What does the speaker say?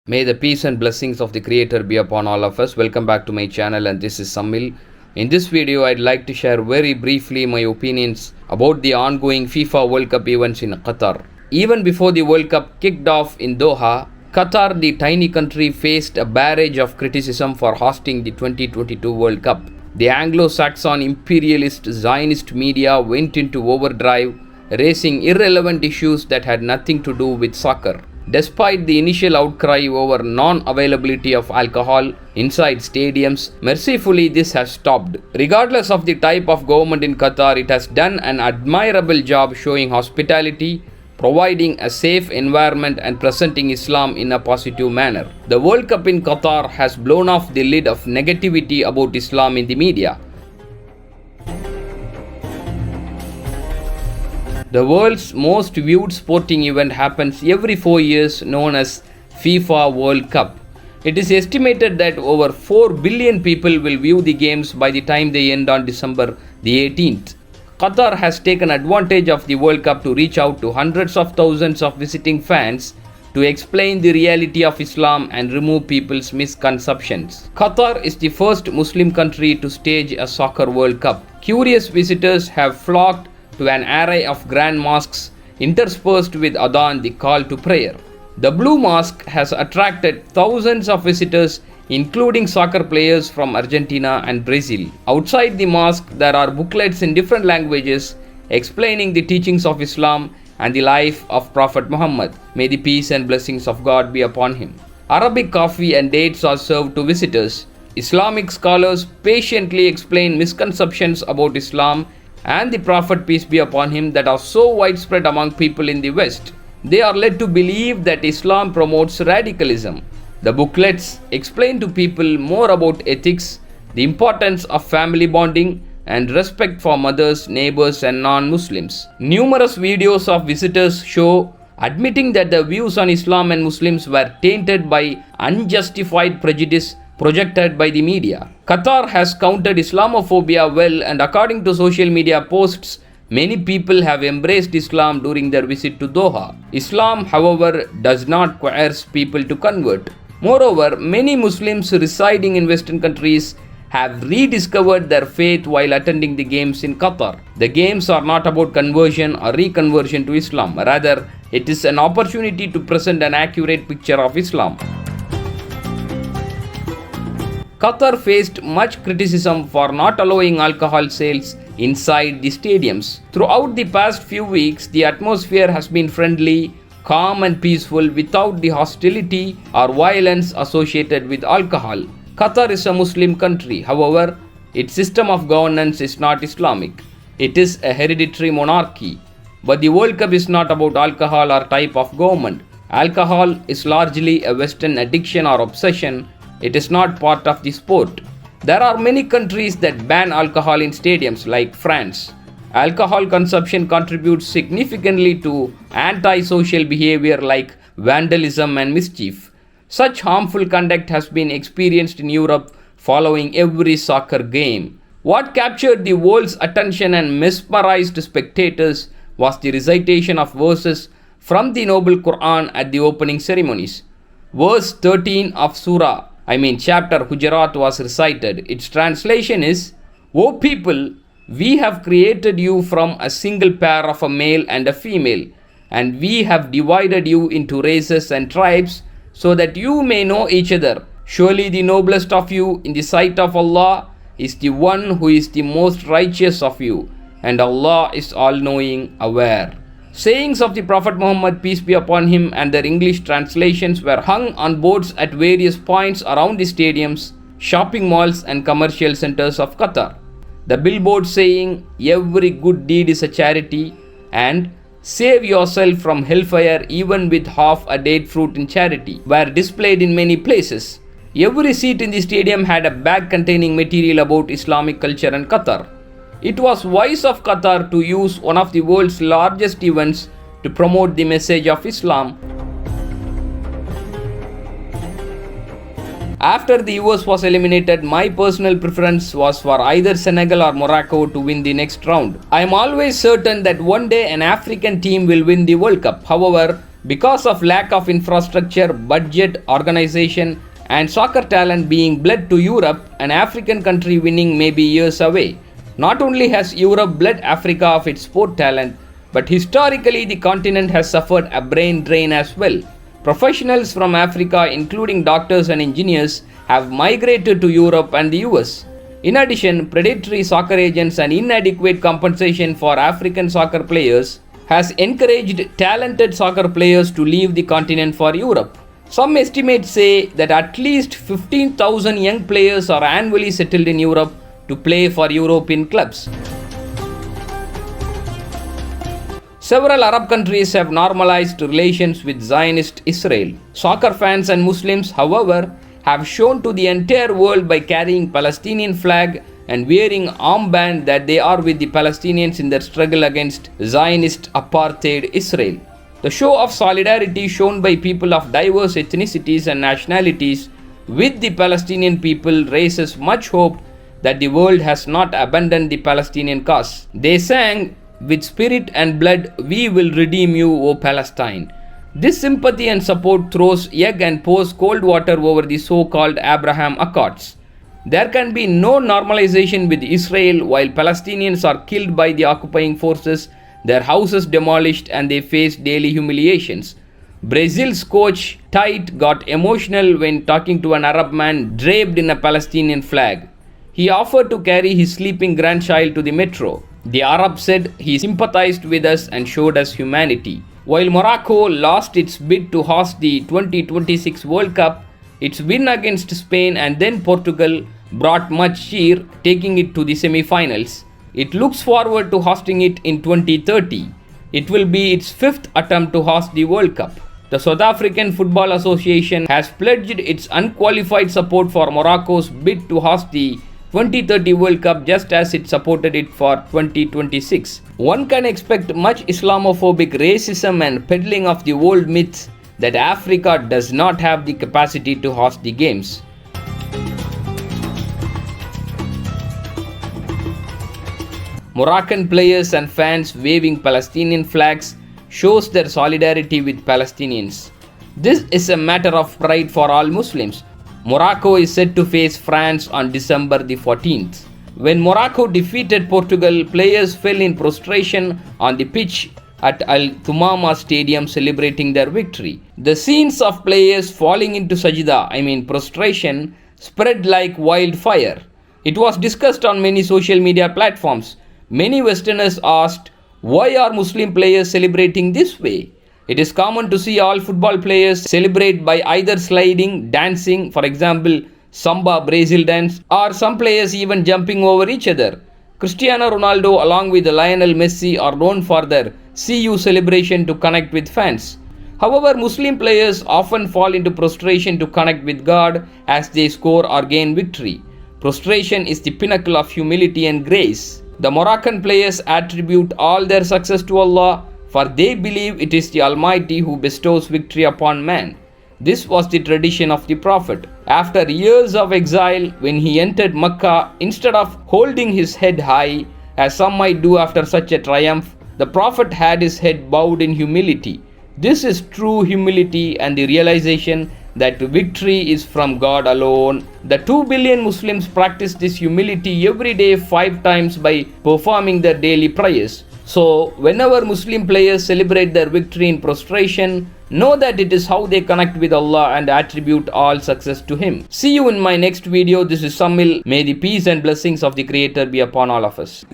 May the peace and blessings of the Creator be upon all of us. Welcome back to my channel, and this is Sammil. In this video, I'd like to share very briefly my opinions about the ongoing FIFA World Cup events in Qatar. Even before the World Cup kicked off in Doha, Qatar, the tiny country, faced a barrage of criticism for hosting the 2022 World Cup. The Anglo-Saxon imperialist Zionist media went into overdrive, raising irrelevant issues that had nothing to do with soccer. Despite the initial outcry over non-availability of alcohol inside stadiums, mercifully this has stopped. Regardless of the type of government in Qatar, it has done an admirable job showing hospitality, providing a safe environment and presenting Islam in a positive manner. The World Cup in Qatar has blown off the lid of negativity about Islam in the media. The world's most viewed sporting event happens every 4 years, known as FIFA World Cup. It is estimated that over 4 billion people will view the games by the time they end on December the 18th. Qatar has taken advantage of the World Cup to reach out to hundreds of thousands of visiting fans to explain the reality of Islam and remove people's misconceptions. Qatar is the first Muslim country to stage a soccer World Cup. Curious visitors have flocked to an array of grand mosques interspersed with adhan, the call to prayer. The Blue Mosque has attracted thousands of visitors, including soccer players from Argentina and Brazil. Outside the mosque, there are booklets in different languages explaining the teachings of Islam and the life of Prophet Muhammad. May the peace and blessings of God be upon him. Arabic coffee and dates are served to visitors. Islamic scholars patiently explain misconceptions about Islam and the Prophet, peace be upon him, that are so widespread among people in the West. They are led to believe that Islam promotes radicalism. The booklets explain to people more about ethics, the importance of family bonding, and respect for mothers, neighbors, and non-Muslims. Numerous videos of visitors show admitting that the views on Islam and Muslims were tainted by unjustified prejudice projected by the media. Qatar has countered Islamophobia well, and according to social media posts, many people have embraced Islam during their visit to Doha. Islam, however, does not coerce people to convert. Moreover, many Muslims residing in Western countries have rediscovered their faith while attending the games in Qatar. The games are not about conversion or reconversion to Islam. Rather, it is an opportunity to present an accurate picture of Islam. Qatar faced much criticism for not allowing alcohol sales inside the stadiums. Throughout the past few weeks, the atmosphere has been friendly, calm and peaceful without the hostility or violence associated with alcohol. Qatar is a Muslim country. However, its system of governance is not Islamic. It is a hereditary monarchy. But the World Cup is not about alcohol or type of government. Alcohol is largely a Western addiction or obsession. It is not part of the sport. There are many countries that ban alcohol in stadiums, like France. Alcohol consumption contributes significantly to anti-social behavior like vandalism and mischief. Such harmful conduct has been experienced in Europe following every soccer game. What captured the world's attention and mesmerized spectators was the recitation of verses from the Noble Quran at the opening ceremonies. Verse 13 of chapter Hujarat was recited. Its translation is, "O people, we have created you from a single pair of a male and a female, and we have divided you into races and tribes so that you may know each other. Surely the noblest of you in the sight of Allah is the one who is the most righteous of you, and Allah is all-knowing, aware." Sayings of the Prophet Muhammad, peace be upon him, and their English translations were hung on boards at various points around the stadiums, shopping malls, and commercial centers of Qatar. The billboard saying, "Every good deed is a charity," and "Save yourself from hellfire even with half a date fruit in charity," were displayed in many places. Every seat in the stadium had a bag containing material about Islamic culture and Qatar. It was wise of Qatar to use one of the world's largest events to promote the message of Islam. After the US was eliminated, my personal preference was for either Senegal or Morocco to win the next round. I am always certain that one day an African team will win the World Cup. However, Because of lack of infrastructure, budget, organization, and soccer talent being bled to Europe, an African country winning may be years away. Not only has Europe bled Africa of its sport talent, but historically the continent has suffered a brain drain as well. Professionals from Africa, including doctors and engineers, have migrated to Europe and the US. In addition, predatory soccer agents and inadequate compensation for African soccer players has encouraged talented soccer players to leave the continent for Europe. Some estimates say that at least 15,000 young players are annually settled in Europe to play for European clubs. Several Arab countries have normalized relations with Zionist Israel. Soccer fans and Muslims, however, have shown to the entire world by carrying Palestinian flag and wearing armband that they are with the Palestinians in their struggle against Zionist apartheid Israel. The show of solidarity shown by people of diverse ethnicities and nationalities with the Palestinian people raises much hope that the world has not abandoned the Palestinian cause. They sang, "With spirit and blood we will redeem you, O Palestine." This sympathy and support throws egg and pours cold water over the so-called Abraham Accords. There can be no normalization with Israel while Palestinians are killed by the occupying forces, their houses demolished, and they face daily humiliations. Brazil's coach Tite got emotional when talking to an Arab man draped in a Palestinian flag. He offered to carry his sleeping grandchild to the metro. The Arab said he sympathized with us and showed us humanity. While Morocco lost its bid to host the 2026 World Cup, its win against Spain and then Portugal brought much cheer, taking it to the semi-finals. It looks forward to hosting it in 2030. It will be its fifth attempt to host the World Cup. The South African Football Association has pledged its unqualified support for Morocco's bid to host the 2030 World Cup just as it supported it for 2026. One can expect much Islamophobic racism and peddling of the old myths that Africa does not have the capacity to host the games. Moroccan players and fans waving Palestinian flags shows their solidarity with Palestinians. This is a matter of pride for all Muslims. Morocco is set to face France on December the 14th. When Morocco defeated Portugal, players fell in prostration on the pitch at Al Thumama Stadium celebrating their victory. The scenes of players falling into sajda, prostration, spread like wildfire. It was discussed on many social media platforms. Many Westerners asked, why are Muslim players celebrating this way? It is common to see all football players celebrate by either sliding, dancing, for example, Samba Brazil dance, or some players even jumping over each other. Cristiano Ronaldo along with Lionel Messi are known for their "See You" celebration to connect with fans. However, Muslim players often fall into prostration to connect with God as they score or gain victory. Prostration is the pinnacle of humility and grace. The Moroccan players attribute all their success to Allah, for they believe it is the Almighty who bestows victory upon man. This was the tradition of the Prophet. After years of exile, when he entered Mecca, instead of holding his head high, as some might do after such a triumph, the Prophet had his head bowed in humility. This is true humility and the realization that victory is from God alone. The 2 billion Muslims practice this humility every day 5 times by performing their daily prayers. So, whenever Muslim players celebrate their victory in prostration, know that it is how they connect with Allah and attribute all success to Him. See you in my next video. This is Sammil. May the peace and blessings of the Creator be upon all of us.